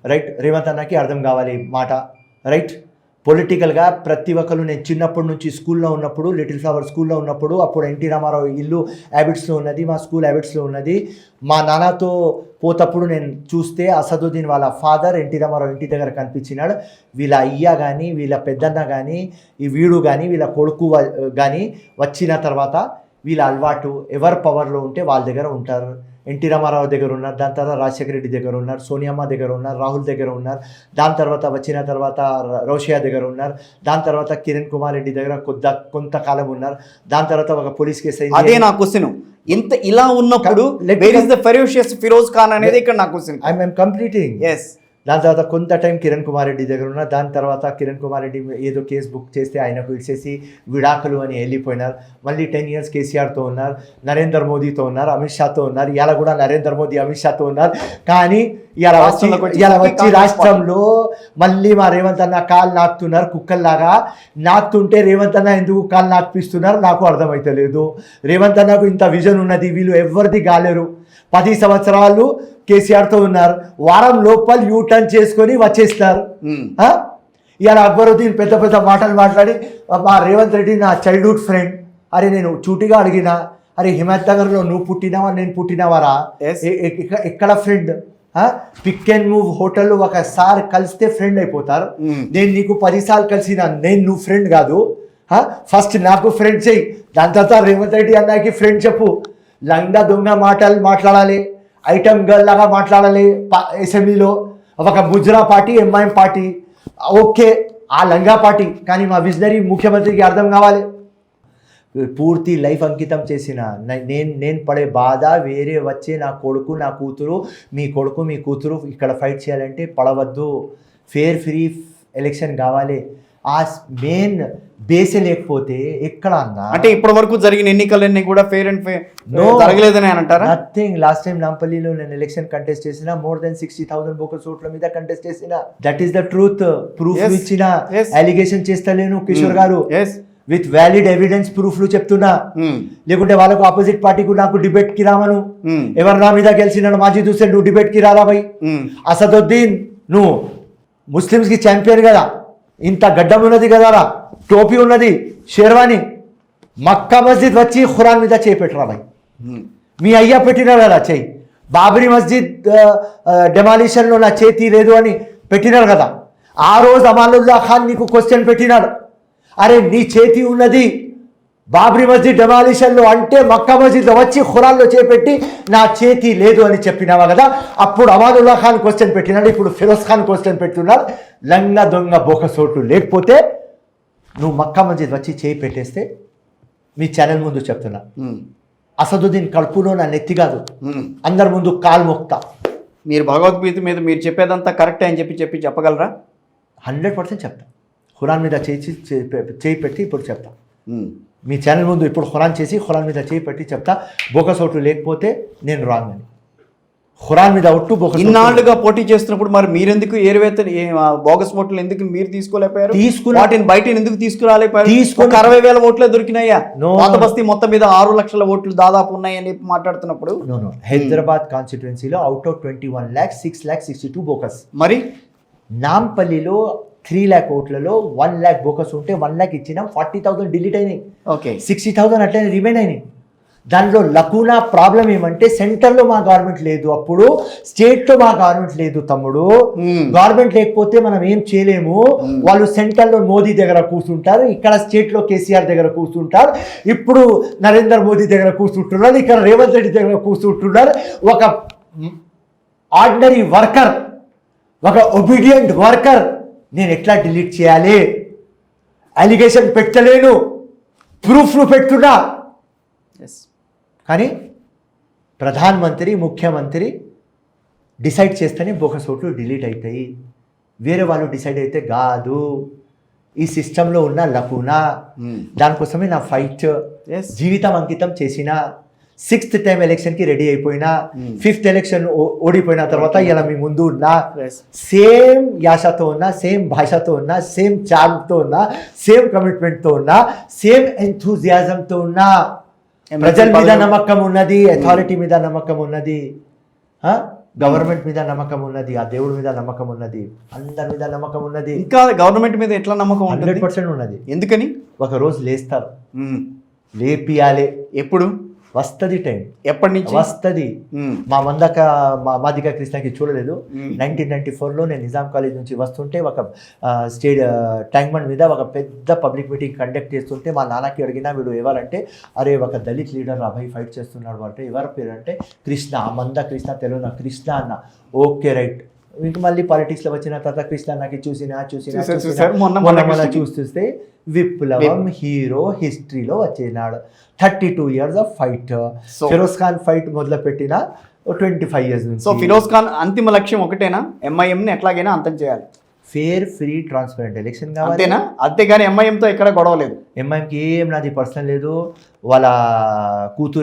Right. Revanth అన్నకి అర్థం కావాలి మాట, రైట్. పొలిటికల్గా ప్రతి ఒక్కరు, నేను చిన్నప్పటి నుంచి స్కూల్లో ఉన్నప్పుడు, లిటిల్ ఫ్లవర్ స్కూల్లో ఉన్నప్పుడు, అప్పుడు ఎన్టీ రామారావు ఇల్లు హ్యాబిట్స్లో ఉన్నది, మా స్కూల్ హ్యాబిట్స్లో ఉన్నది. మా నాన్నతో పోతప్పుడు నేను చూస్తే అసదుద్దీన్ వాళ్ళ ఫాదర్ ఎన్టీ రామారావు ఇంటి దగ్గర కనిపించినాడు. వీళ్ళ అయ్య కానీ, వీళ్ళ పెద్దన్న కానీ, ఈ వీడు కానీ, వీళ్ళ కొడుకు కానీ వచ్చిన తర్వాత వీళ్ళ అలవాటు ఎవరు పవర్లో ఉంటే వాళ్ళ దగ్గర ఉంటారు. ఎన్టీ రామారావు దగ్గర ఉన్నారు, దాని తర్వాత రాజశేఖర రెడ్డి దగ్గర ఉన్నారు, సోనియమ్మ దగ్గర ఉన్నారు, రాహుల్ దగ్గర ఉన్నారు, దాని తర్వాత వచ్చిన తర్వాత రోషయ్య దగ్గర ఉన్నారు, దాని తర్వాత కిరణ్ కుమార్ రెడ్డి దగ్గర కొంతకాలం ఉన్నారు, దాని తర్వాత ఒక పోలీస్ కేసు అయింది. అదే నా క్వశ్చన్. ఇంత ఇలా ఉన్నప్పుడు where is the ferocious Feroz Khan అనేది ఇక్కడ నా క్వశ్చన్. I'm completing. ఎస్. దాని తర్వాత కొంత టైం కిరణ్ కుమార్ రెడ్డి దగ్గర ఉన్నారు, దాని తర్వాత కిరణ్ కుమార్ రెడ్డి ఏదో కేసు బుక్ చేస్తే ఆయనకు ఇచ్చేసి విడాకులు అని వెళ్ళిపోయినారు. మళ్ళీ 10 years కేసీఆర్తో ఉన్నారు, నరేంద్ర మోదీతో ఉన్నారు, అమిత్ షాతో ఉన్నారు. ఇలా కూడా నరేంద్ర మోదీ అమిత్ షాతో ఉన్నారు. కానీ ఇలా వచ్చి రాష్ట్రంలో మళ్ళీ మా రేవంత్ అన్న కాలు నాకుతున్నారు, కుక్కల్లాగా నాకుతుంటే రేవంత్ అన్న ఎందుకు కాలు నాకుపిస్తున్నారు నాకు అర్థమవుతలేదు. రేవంత్ అన్నకు ఇంత విజన్ ఉన్నది, వీళ్ళు ఎవరిది కాలేరు. 10 సంవత్సరాలు కేసీఆర్తో ఉన్నారు, వారం లోపల యూటర్న్ చేసుకొని వచ్చేస్తారు. ఇలా అక్బరుద్దీన్ పెద్ద పెద్ద మాటలు మాట్లాడి మా రేవంత్ రెడ్డి నా చైల్డ్హుడ్ ఫ్రెండ్. అరే నేను చూటిగా అడిగినా, అరే హిమాయత్ నగర్లో నువ్వు పుట్టినావా నేను పుట్టినవారా, ఎక్కడ ఫ్రెండ్? పిక్ అండ్ మూవ్ హోటల్లో ఒకసారి కలిస్తే ఫ్రెండ్ అయిపోతారు. నేను నీకు 10 సార్లు కలిసిన నువ్వు ఫ్రెండ్ కాదు. ఫస్ట్ నాకు ఫ్రెండ్ చెయ్యి, దాని తర్వాత రేవంత్ రెడ్డి అన్నకి ఫ్రెండ్ చెప్పు. లంగా దొంగ మాటలు మాట్లాడాలి, ఐటమ్ గర్ల్ లాగా మాట్లాడాలి అసెంబ్లీలో. ఒక mujra party, MIM party, okay ఆ లంగా పార్టీ, కానీ మా విజనరీ ముఖ్యమంత్రికి అర్థం కావాలి. పూర్తి లైఫ్ అంకితం చేసిన నేను పడే బాధ వేరే వచ్చే నా కొడుకు నా కూతురు, మీ కొడుకు మీ కూతురు ఇక్కడ ఫైట్ చేయాలంటే పడవద్దు. ఫేర్ ఫ్రీ ఎలక్షన్ కావాలి. ఆ మెయిన్ బేసే లేకపోతే ఎక్కడ అన్నా అంటే ఇప్పటి వరకు జరిగిన ఎన్నికలన్నీ కూడా ఫేర్ అండ్ ఫేర్ జరగలేదని అంటారా? నథింగ్. లాస్ట్ టైం నాంపల్లిలో నేను ఎలక్షన్ కంటెస్ట్ చేసిన, more than 60,000 బోకస్ ఓట్ల మీద కంటెస్ట్ చేసిన. That is the truth. Proof ఇచ్చిన, అలిగేషన్ చేస్తలేను కిషోర్ గారు, విత్ వ్యాలిడ్ ఎవిడెన్స్ ప్రూఫ్లు చెప్తున్నా. లేకుంటే వాళ్ళకు ఆపోజిట్ పార్టీకు నాకు డిబేట్ కి రామను. ఎవరు నా మీద గెలిచినాడు మాజీద్ హుస్సేన్, నువ్వు డిబేట్ కి రాలా భయ్. అసదుద్దీన్ నువ్వు ముస్లిమ్స్ కి ఛాంపియన్ కదా, ఇంత గడ్డం ఉన్నది కదారా, టోపీ ఉన్నది, షేర్వాణి, మక్కా మస్జిద్ వచ్చి ఖురాన్ మీద చేయి పెట్టరా భయ్. మీ అయ్యా పెట్టినారు కదా చేయి. బాబరీ మస్జిద్ డెమాలిషన్లో నా చేతి లేదు అని పెట్టినారు కదా. ఆ రోజు అమానుల్లా ఖాన్ నీకు క్వశ్చన్ పెట్టినాడు, అరే నీ చేతి ఉన్నది బాబరీ మస్జిద్ డెమాలిషన్లో అంటే మక్కా మస్జిద్లో వచ్చి ఖురాన్లో చేపెట్టి నా చేతి లేదు అని చెప్పినావా కదా. అప్పుడు అమానుల్లా ఖాన్ క్వశ్చన్ పెట్టినాడు, ఇప్పుడు ఫిరోజ్ ఖాన్ క్వశ్చన్ పెట్టున్నాడు. లంగా దొంగ బోకసోట్లు లేకపోతే నువ్వు మక్కా మస్జిద్ వచ్చి చేయి పెట్టేస్తే మీ ఛానల్ ముందు చెప్తున్నా, అసదుద్దీన్ కడుపులో నా నెత్తి కాదు, అందరి ముందు కాలు మొక్తా. మీరు భగవద్గీత మీద మీరు చెప్పేదంతా కరెక్టే అని చెప్పగలరా? 100% చెప్తా. ఖురాన్ మీద చేయి పెట్టి ఇప్పుడు చెప్తా. మీ ఛానల్ ముందు ఇప్పుడు ఖురాన్ చేసి ఖురాన్ మీద చేయి పెట్టి చెప్తా, బోకస్ ఓట్లు లేకపోతే నేను రాంగ్ అని. ఖురాన్ మీద ఒట్టు బోకస్. ఇన్నాళ్ళుగా పోటీ చేస్తున్నప్పుడు మరి మీరెందుకు ఏరువేత బోగస్ ఓట్లు ఎందుకు మీరు తీసుకోలేకపోయారు? వాటిని బయట ఎందుకు తీసుకురాలేకపోయారు? 60,000 ఓట్లే దొరికినాయా? పాత బస్తీ మొత్తం మీద 6 లక్షల ఓట్లు దాదాపు ఉన్నాయని మాట్లాడుతున్నప్పుడు హైదరాబాద్ కాన్స్టిట్యుయెన్సీలో అవుట్ ఆఫ్ 21 lakhs 6,62 బోకస్. మరి నాంపల్లిలో 3 lakh ఓట్లలో 1 lakh బోకస్ ఉంటే 1 lakh ఇచ్చినాం, 40,000 డిలీట్ అయినాయి. ఓకే, 60,000 అట్లనే రిమైన్ అయినాయి. దానిలో లకూనా ప్రాబ్లం ఏమంటే సెంటర్లో మా గవర్నమెంట్ లేదు, అప్పుడు స్టేట్లో మా గవర్నమెంట్ లేదు తమ్ముడు. గవర్నమెంట్ లేకపోతే మనం ఏం చేయలేము. వాళ్ళు సెంటర్లో మోదీ దగ్గర కూర్చుంటారు, ఇక్కడ స్టేట్లో కేసీఆర్ దగ్గర కూర్చుంటారు, ఇప్పుడు నరేంద్ర మోదీ దగ్గర కూర్చుంటున్నారు, ఇక్కడ రేవంత్ రెడ్డి దగ్గర కూర్చుంటున్నారు. ఒక ఆర్డినరీ వర్కర్, ఒక ఒబీడియంట్ వర్కర్ నేను ఎట్లా డిలీట్ చేయాలి? అలిగేషన్ పెట్టలేను, ప్రూఫ్లు పెట్టున్నా. కానీ ప్రధానమంత్రి ముఖ్యమంత్రి డిసైడ్ చేస్తేనే బోకస్ ఓట్లు డిలీట్ అవుతాయి. వేరే వాళ్ళు డిసైడ్ అయితే కాదు. ఈ సిస్టంలో ఉన్న లకూనా, దానికోసమే నా ఫైట్ జీవితం అంకితం చేసిన. 6th టైం ఎలక్షన్కి రెడీ అయిపోయినా, 5th ఎలక్షన్ ఓడిపోయిన తర్వాత ఇలా మీ ముందు ఉన్నా, సేమ్ యాసతో ఉన్నా, సేమ్ భాషతో ఉన్నా, సేమ్ చార్మ్తో ఉన్నా, సేమ్ కమిట్మెంట్తో ఉన్నా, సేమ్ ఎంథూజియాజంతో ఉన్నా. ప్రజల మీద నమ్మకం ఉన్నది, అథారిటీ మీద నమ్మకం ఉన్నది. గవర్నమెంట్ మీద నమ్మకం ఉన్నది, ఆ దేవుడి మీద నమ్మకం ఉన్నది, అందరి మీద నమ్మకం ఉన్నది. ఇంకా గవర్నమెంట్ మీద ఎట్లా నమ్మకం ఉంటుంది? 100% ఉన్నది. ఎందుకని? ఒక రోజు లేస్తారు, లేపియాలే. ఎప్పుడు వస్తుంది టైం, ఎప్పటి నుంచి వస్తుంది. మా మాదిక కృష్ణకి చూడలేదు. 1994లో నేను నిజాం కాలేజ్ నుంచి వస్తుంటే ఒక ట్యాంక్ బండ్ మీద ఒక పెద్ద పబ్లిక్ మీటింగ్ కండక్ట్ చేస్తుంటే మా నాన్నకి అడిగినా వీడు ఎవరంటే, అరే ఒక దళిత్ లీడర్ అబ్బాయి ఫైట్ చేస్తున్నాడు అంటే, ఎవరి పేరు అంటే కృష్ణ, మంద కృష్ణ, తెలుగు కృష్ణ అన్న. Okay right. ఇంక మళ్ళీ పాలిటిక్స్లో వచ్చిన తర్వాత కృష్ణ నాకు మొన్న చూస్తే విప్లవం హీరో హిస్టరీలో వచ్చేనాడు. 32 years of fight. Feroz Khan fight మొదలు పెట్టిన 25 years నుంచి. సో ఫిరోజ్ ఖాన్ అంతిమ లక్ష్యం ఒకటేనా, ఎంఐఎంని ఎట్లాగైనా అంతం చేయాలి, ఫేర్ ఫ్రీ ట్రాన్స్పరెంట్ ఎలక్షన్ కావాలి, అంతేనా? అంతేగాని ఎంఐఎంతో ఎక్కడ గొడవ లేదు. ఎంఐఎంకి ఏం నాది పర్సనల్ లేదు. వాళ్ళ కూతురు